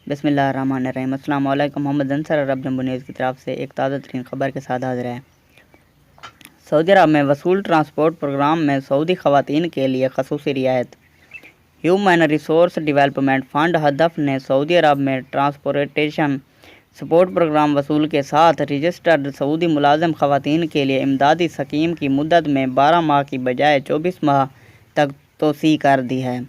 بسم اللہ الرحمن الرحیم۔ السلام علیکم۔ محمد انصر عرب جمبو نیوز کی طرف سے ایک تازہ ترین خبر کے ساتھ حاضر ہے۔ سعودی عرب میں وصول ٹرانسپورٹ پروگرام میں سعودی خواتین کے لیے خصوصی رعایت۔ ہیومن ریسورس ڈیولپمنٹ فنڈ ہدف نے سعودی عرب میں ٹرانسپورٹیشن سپورٹ پروگرام وصول کے ساتھ رجسٹرڈ سعودی ملازم خواتین کے لیے امدادی اسکیم کی مدت میں 12 ماہ کی بجائے 24 ماہ تک توسیع کر دی ہے۔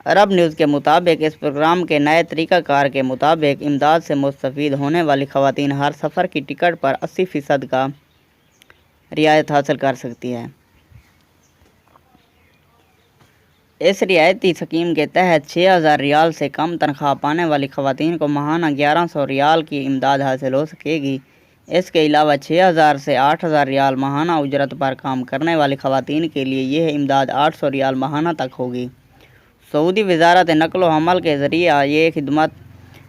عرب نیوز کے مطابق اس پروگرام کے نئے طریقہ کار کے مطابق امداد سے مستفید ہونے والی خواتین ہر سفر کی ٹکٹ پر 80% کا رعایت حاصل کر سکتی ہیں۔ اس رعایتی اسکیم کے تحت 6,000 ریال سے کم تنخواہ پانے والی خواتین کو ماہانہ 1,100 ریال کی امداد حاصل ہو سکے گی۔ اس کے علاوہ 6,000 سے 8,000 ریال ماہانہ اجرت پر کام کرنے والی خواتین کے لیے یہ امداد 800 ریال ماہانہ تک ہوگی۔ سعودی وزارت نقل و حمل کے ذریعہ یہ خدمت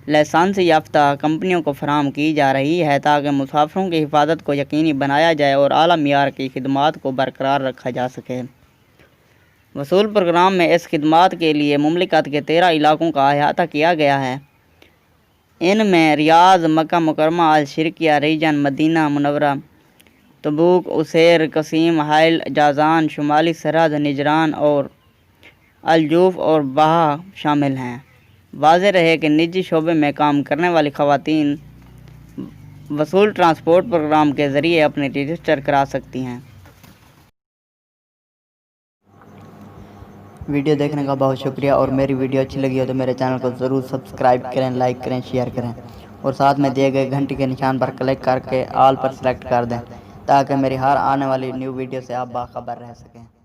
لائسنس یافتہ کمپنیوں کو فراہم کی جا رہی ہے تاکہ مسافروں کی حفاظت کو یقینی بنایا جائے اور اعلیٰ معیار کی خدمات کو برقرار رکھا جا سکے۔ وصول پروگرام میں اس خدمات کے لیے مملکت کے 13 علاقوں کا احاطہ کیا گیا ہے۔ ان میں ریاض، مکہ مکرمہ، الشرقیہ ریجن، مدینہ منورہ، تبوک، عسیر، قصیم، حائل، جازان، شمالی سرحد، نجران اور الجوف اور بہا شامل ہیں۔ واضح رہے کہ نجی شعبے میں کام کرنے والی خواتین وصول ٹرانسپورٹ پروگرام کے ذریعے اپنے رجسٹر کرا سکتی ہیں۔ ویڈیو دیکھنے کا بہت شکریہ، اور میری ویڈیو اچھی لگی ہو تو میرے چینل کو ضرور سبسکرائب کریں، لائک کریں، شیئر کریں اور ساتھ میں دیے گئے گھنٹی کے نشان پر کلک کر کے آل پر سلیکٹ کر دیں تاکہ میری ہر آنے والی نیو ویڈیو سے آپ باخبر رہ سکیں۔